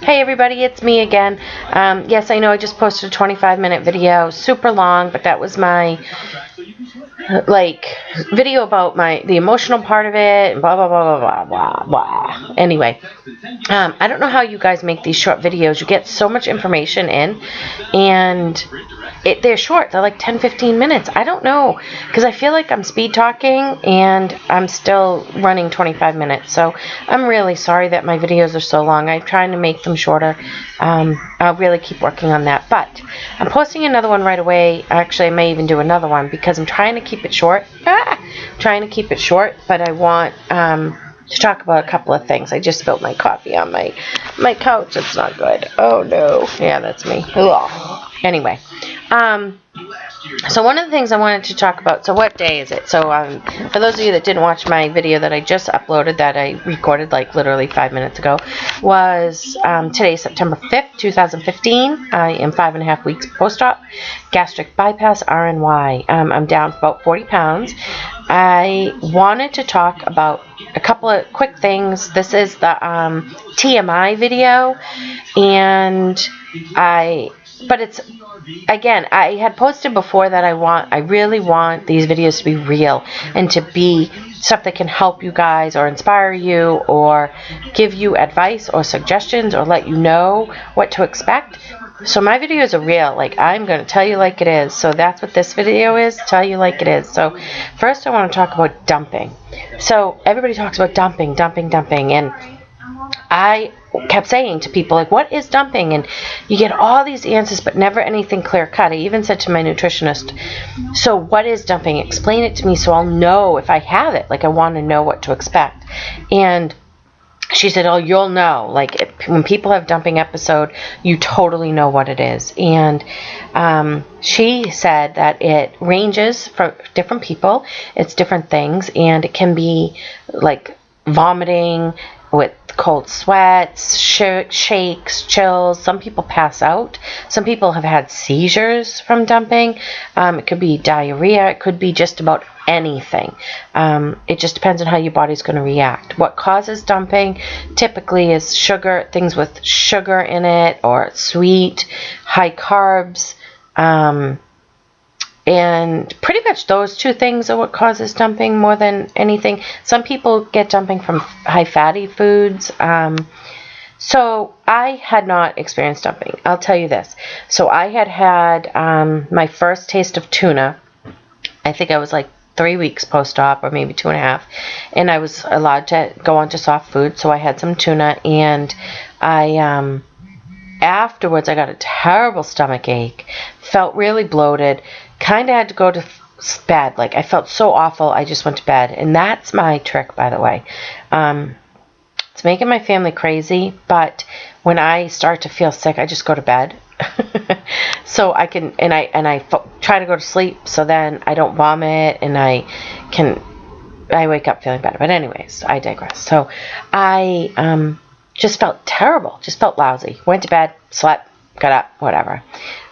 Hey everybody, it's me again. Yes, I know I just posted a 25-minute video, super long, but that was my video about the emotional part of it, and blah blah blah blah blah blah blah. Anyway, I don't know how you guys make these short videos. You get so much information in, and they're short. They're like 10-15 minutes. I don't know, because I feel like I'm speed talking and I'm still running 25 minutes. So I'm really sorry that my videos are so long. I'm trying to make them shorter. I'll really keep working on that. But I'm posting another one right away. Actually, I may even do another one because I'm trying to keep it short. Trying to keep it short, but I want to talk about a couple of things. I just spilled my coffee on my couch. It's not good. Oh no. Yeah, that's me. Ugh. Anyway, so one of the things I wanted to talk about, so what day is it? So for those of you that didn't watch my video that I just uploaded, that I recorded like literally 5 minutes ago, was today, September 5th, 2015. I am 5.5 weeks post-op, gastric bypass, RNY. I'm down about 40 pounds. I wanted to talk about a couple of quick things. This is the TMI video, and but it's, again, I had posted before that I really want these videos to be real and to be stuff that can help you guys or inspire you or give you advice or suggestions or let you know what to expect. So my videos are real. Like, I'm going to tell you like it is. So that's what this video is, tell you like it is. So first I want to talk about dumping. So everybody talks about dumping, and I kept saying to people, like, what is dumping? And you get all these answers, but never anything clear cut. I even said to my nutritionist, so what is dumping? Explain it to me so I'll know if I have it. Like, I want to know what to expect. And she said, oh, you'll know. Like, when people have dumping episode, you totally know what it is. And she said that it ranges for different people. It's different things. And it can be like vomiting with cold sweats, shakes, chills. Some people pass out. Some people have had seizures from dumping. It could be diarrhea. It could be just about anything. It just depends on how your body's going to react. What causes dumping typically is sugar, things with sugar in it, or sweet, high carbs, and pretty much those two things are what causes dumping more than anything. Some people get dumping from high fatty foods. So I had not experienced dumping. I'll tell you this. So I had my first taste of tuna. I think I was like 3 weeks post-op, or maybe 2.5, and I was allowed to go on to soft food. So I had some tuna, and I afterwards I got a terrible stomach ache, felt really bloated, kind of had to go to bed. Like, I felt so awful, I just went to bed. And that's my trick, by the way. It's making my family crazy, but when I start to feel sick, I just go to bed. So I can, and I try to go to sleep, so then I don't vomit, and I wake up feeling better. But anyways, I digress. So I just felt terrible, just felt lousy. Went to bed, slept, got up, whatever.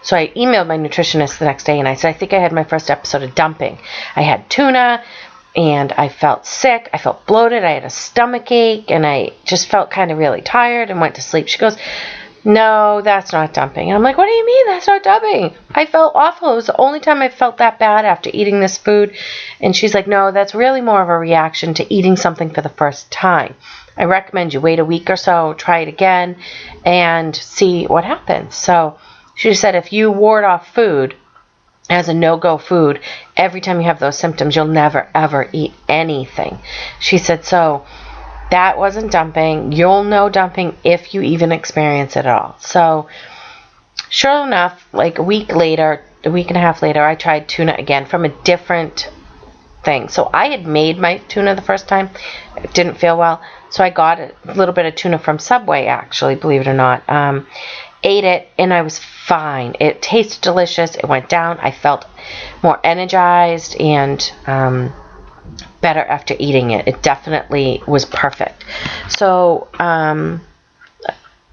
So I emailed my nutritionist the next day, and I said, I think I had my first episode of dumping. I had tuna, and I felt sick, I felt bloated, I had a stomach ache, and I just felt kind of really tired and went to sleep. She goes, no, that's not dumping. And I'm like, what do you mean that's not dumping? I felt awful. It was the only time I felt that bad after eating this food. And she's like, no, that's really more of a reaction to eating something for the first time. I recommend you wait a week or so, try it again, and see what happens. So she said, if you ward off food as a no-go food, every time you have those symptoms, you'll never, ever eat anything. She said, so that wasn't dumping. You'll know dumping if you even experience it at all. So sure enough, like a week and a half later, I tried tuna again from a different thing. So I had made my tuna the first time. It didn't feel well. So I got a little bit of tuna from Subway, actually, believe it or not. Ate it, and I was fine. It tasted delicious. It went down. I felt more energized and better after eating it. It definitely was perfect. So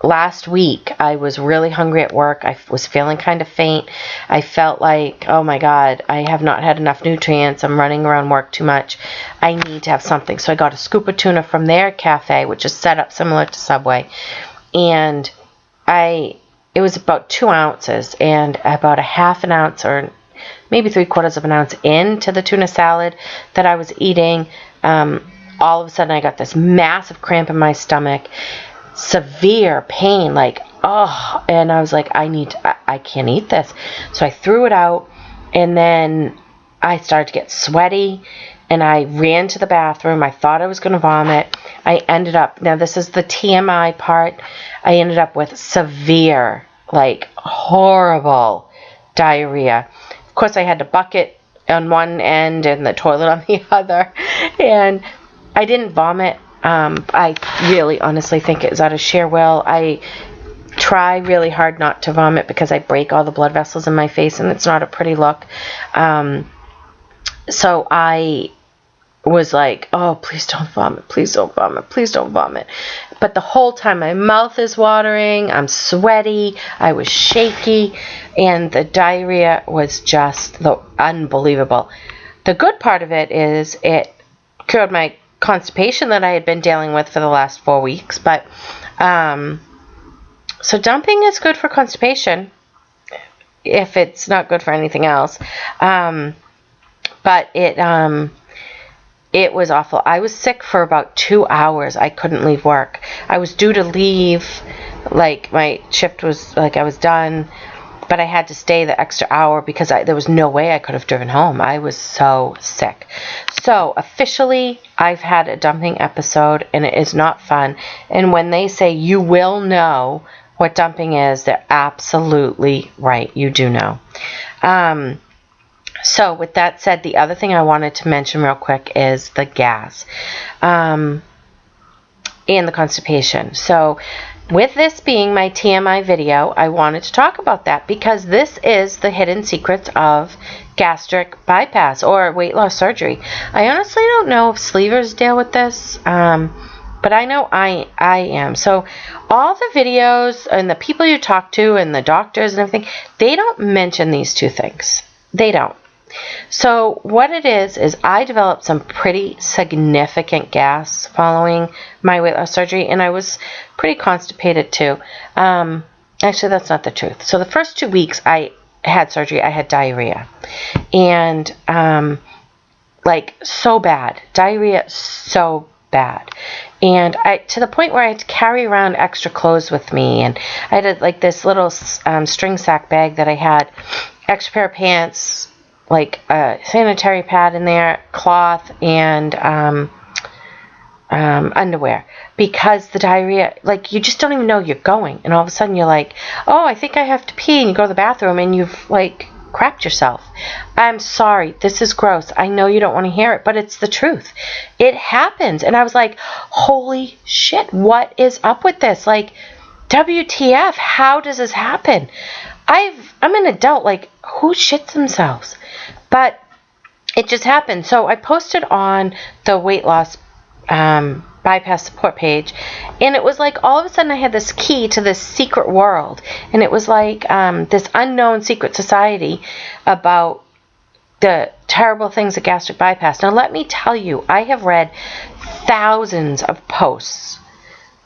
last week I was really hungry at work. I was feeling kind of faint. I felt like, oh my God, I have not had enough nutrients. I'm running around work too much. I need to have something. So I got a scoop of tuna from their cafe, which is set up similar to Subway, and it was about 2 ounces, and about a half an ounce or maybe 3/4 of an ounce into the tuna salad that I was eating, all of a sudden I got this massive cramp in my stomach, severe pain, like, oh, and I was like, I can't eat this. So I threw it out, and then I started to get sweaty, and I ran to the bathroom. I thought I was going to vomit. I ended up, now this is the TMI part, I ended up with severe, like, horrible diarrhea. Of course, I had a bucket on one end and the toilet on the other, and I didn't vomit. I really honestly think it was out of sheer will. I try really hard not to vomit because I break all the blood vessels in my face, and it's not a pretty look. So I was like, oh, please don't vomit, please don't vomit, please don't vomit. But the whole time my mouth is watering, I'm sweaty, I was shaky, and the diarrhea was just unbelievable. The good part of it is it cured my constipation that I had been dealing with for the last 4 weeks. But so dumping is good for constipation if it's not good for anything else. But it was awful. I was sick for about 2 hours. I couldn't leave work. I was due to leave, like my shift was, like I was done, but I had to stay the extra hour because there was no way I could have driven home. I was so sick. So officially, I've had a dumping episode, and it is not fun. And when they say you will know what dumping is, they're absolutely right. You do know. So with that said, the other thing I wanted to mention real quick is the gas and the constipation. So with this being my TMI video, I wanted to talk about that because this is the hidden secrets of gastric bypass or weight loss surgery. I honestly don't know if sleevers deal with this, but I know I am. So all the videos and the people you talk to and the doctors and everything, they don't mention these two things. They don't. So what it is I developed some pretty significant gas following my weight loss surgery, and I was pretty constipated too. Actually, that's not the truth. So the first 2 weeks I had surgery, I had diarrhea, and like so bad, diarrhea so bad, and to the point where I had to carry around extra clothes with me, and I had like this little string sack bag that I had, extra pair of pants, like a sanitary pad in there, cloth, and underwear, because the diarrhea, like, you just don't even know you're going, and all of a sudden you're like, oh, I think I have to pee, and you go to the bathroom and you've like crapped yourself. I'm sorry, this is gross, I know you don't want to hear it, but it's the truth. It happens. And I was like, holy shit, what is up with this? Like, WTF, how does this happen? I'm an adult, like, who shits themselves? But it just happened. So I posted on the weight loss bypass support page, and it was like all of a sudden I had this key to this secret world, and it was like this unknown secret society about the terrible things of gastric bypass. Now let me tell you, I have read thousands of posts,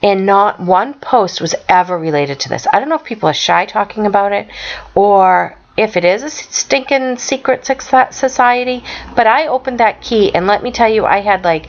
and not one post was ever related to this. I don't know if people are shy talking about it, or if it is a stinking secret society, but I opened that key, and let me tell you, I had like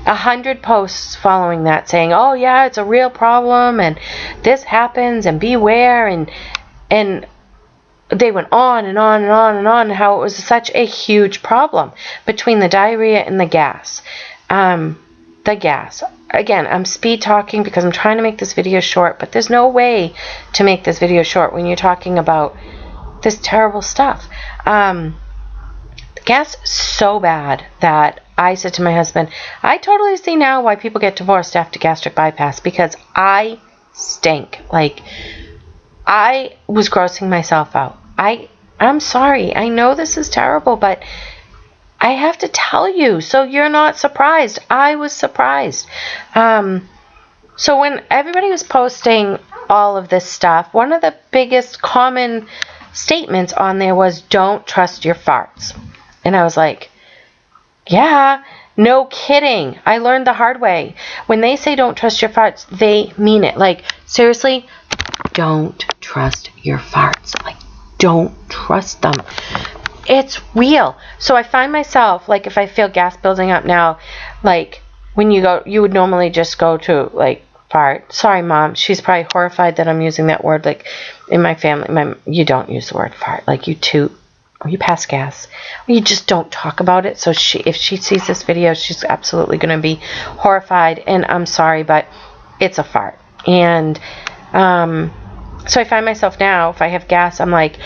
100 posts following that saying, oh yeah, it's a real problem, and this happens, and beware, and they went on and on and on and on, how it was such a huge problem between the diarrhea and the gas. The gas. Again, I'm speed talking because I'm trying to make this video short, but there's no way to make this video short when you're talking about this terrible stuff. The gas is so bad that I said to my husband, I totally see now why people get divorced after gastric bypass, because I stink. Like, I was grossing myself out. I'm sorry. I know this is terrible, but I have to tell you so you're not surprised. I was surprised. So when everybody was posting all of this stuff, one of the biggest common statements on there was, don't trust your farts. And I was like, yeah, no kidding. I learned the hard way. When they say don't trust your farts, they mean it. Like, seriously, don't trust your farts. Like, don't trust them. It's real. So I find myself, like, if I feel gas building up now, like, when you go, you would normally just go to, like, fart. Sorry, Mom. She's probably horrified that I'm using that word. Like, in my family, you don't use the word fart. Like, you toot, or you pass gas, or you just don't talk about it. So if she sees this video, she's absolutely going to be horrified. And I'm sorry, but it's a fart. And so I find myself now, if I have gas, I'm like,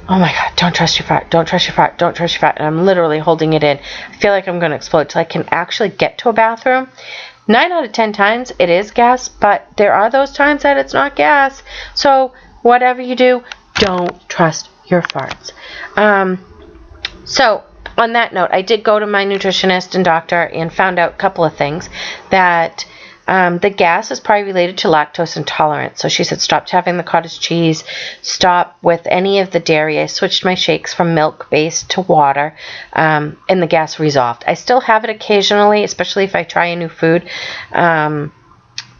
oh my God, don't trust your fart, don't trust your fart, don't trust your fart. And I'm literally holding it in. I feel like I'm going to explode till I can actually get to a bathroom. 9 out of 10 times it is gas, but there are those times that it's not gas. So whatever you do, don't trust your farts. So on that note, I did go to my nutritionist and doctor and found out a couple of things. That the gas is probably related to lactose intolerance. So she said, stop having the cottage cheese, stop with any of the dairy. I switched my shakes from milk-based to water, and the gas resolved. I still have it occasionally, especially if I try a new food. And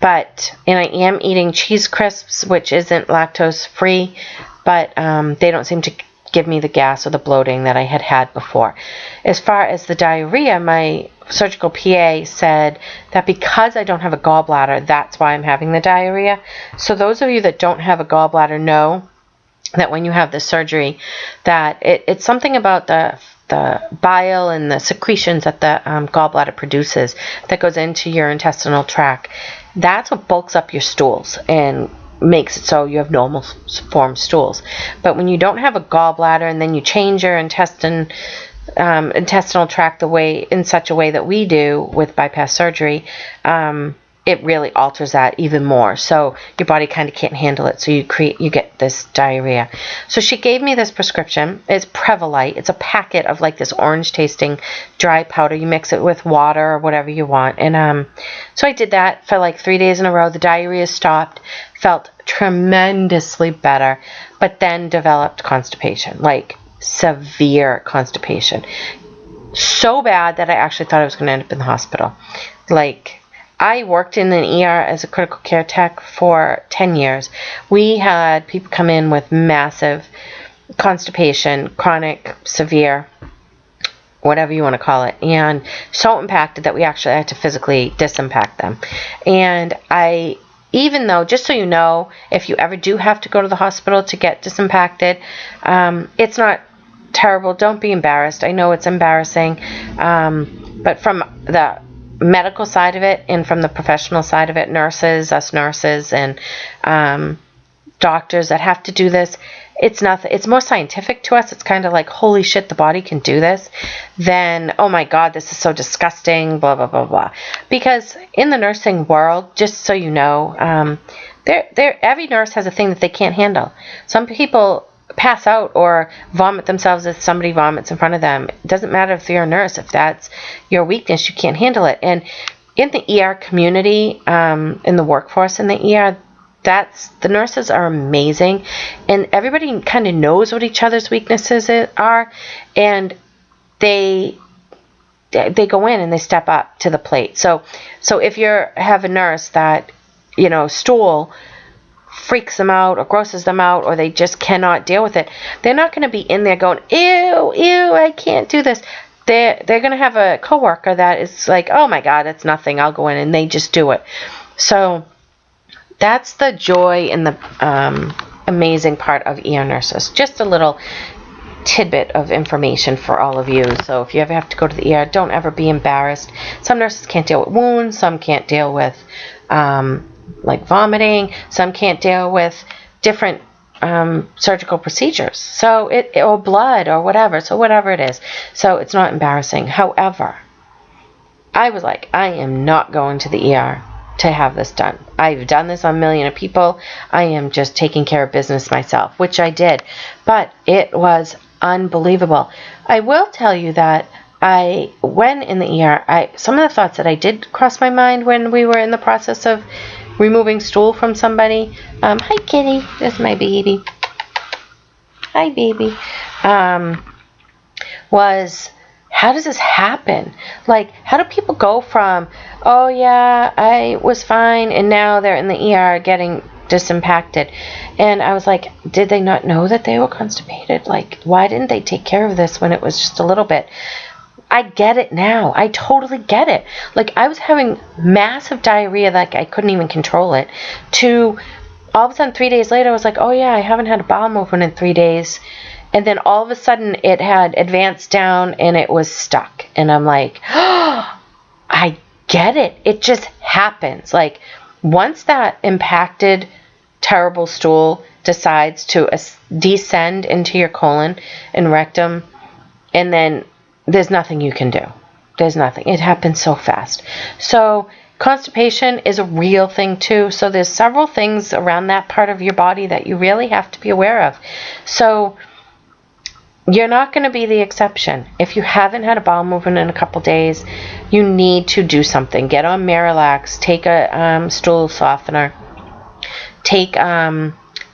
I am eating cheese crisps, which isn't lactose-free, but they don't seem to give me the gas or the bloating that I had before. As far as the diarrhea, my surgical PA said that because I don't have a gallbladder, that's why I'm having the diarrhea. So those of you that don't have a gallbladder know that when you have the surgery, that it's something about the bile and the secretions that the gallbladder produces that goes into your intestinal tract. That's what bulks up your stools and makes it so you have normal form stools. But when you don't have a gallbladder and then you change your intestinal tract in such a way that we do with bypass surgery, it really alters that even more. So your body kind of can't handle it. So you get this diarrhea. So she gave me this prescription. It's Prevolite. It's a packet of like this orange tasting dry powder. You mix it with water or whatever you want. And so I did that for like 3 days in a row. The diarrhea stopped. Felt tremendously better, but then developed constipation, like severe constipation. So bad that I actually thought I was going to end up in the hospital. Like, I worked in an ER as a critical care tech for 10 years. We had people come in with massive constipation, chronic, severe, whatever you want to call it, and so impacted that we actually had to physically disimpact them. And even though, just so you know, if you ever do have to go to the hospital to get disimpacted, it's not terrible. Don't be embarrassed. I know it's embarrassing, but from the medical side of it and from the professional side of it, us nurses and doctors that have to do this, it's more scientific to us. It's kind of like, holy shit, the body can do this, than, oh my God, this is so disgusting, blah, blah, blah, blah. Because in the nursing world, just so you know, every nurse has a thing that they can't handle. Some people pass out or vomit themselves if somebody vomits in front of them. It doesn't matter if you're a nurse. If that's your weakness, you can't handle it. And in the ER community, in the workforce in the ER, the nurses are amazing, and everybody kind of knows what each other's weaknesses are, and they go in and they step up to the plate. So if you have a nurse that, stool freaks them out or grosses them out, or they just cannot deal with it, they're not going to be in there going, ew, I can't do this. They're going to have a coworker that is like, oh my God, it's nothing, I'll go in, and they just do it. So that's the joy and the amazing part of ER nurses. Just a little tidbit of information for all of you. So if you ever have to go to the ER, don't ever be embarrassed. Some nurses can't deal with wounds. Some can't deal with like vomiting. Some can't deal with different surgical procedures. So or blood or whatever. So whatever it is. So it's not embarrassing. However, I was like, I am not going to the ER to have this done. I've done this on a million of people. I am just taking care of business myself, which I did. But it was unbelievable. I will tell you that when in the ER, some of the thoughts that I did cross my mind when we were in the process of removing stool from somebody. Hi, kitty. That's my baby. Hi, baby. Was, how does this happen? Like, how do people go from, oh yeah, I was fine, and now they're in the ER getting disimpacted. And I was like, did they not know that they were constipated? Like, why didn't they take care of this when it was just a little bit? I get it now. I totally get it. Like, I was having massive diarrhea, like I couldn't even control it, to all of a sudden 3 days later I was like, oh yeah, I haven't had a bowel movement in 3 days. And then all of a sudden it had advanced down and it was stuck. And I'm like, oh, I get it. It just happens. Like, once that impacted terrible stool decides to descend into your colon and rectum, and then there's nothing you can do. There's nothing. It happens so fast. So constipation is a real thing too. So there's several things around that part of your body that you really have to be aware of. So you're not going to be the exception. If you haven't had a bowel movement in a couple days, you need to do something. Get on Marilax. Take a stool softener.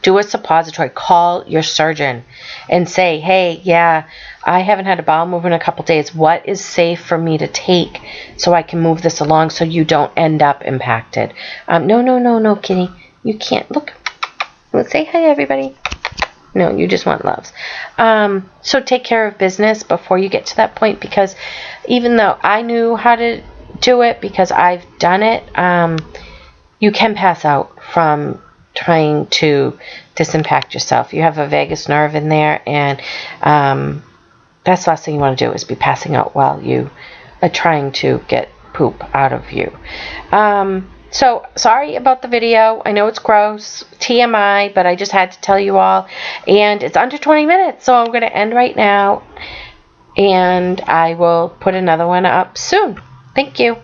Do a suppository. Call your surgeon and say, hey, yeah, I haven't had a bowel movement in a couple days. What is safe for me to take so I can move this along so you don't end up impacted? No, kitty. You can't. Look. Let's say hi, everybody. No, you just want loves. So take care of business before you get to that point, because even though I knew how to do it because I've done it, you can pass out from trying to disimpact yourself. You have a vagus nerve in there, and that's the last thing you want to do is be passing out while you are trying to get poop out of you. So sorry about the video. I know it's gross, TMI, but I just had to tell you all. And it's under 20 minutes, so I'm going to end right now. And I will put another one up soon. Thank you.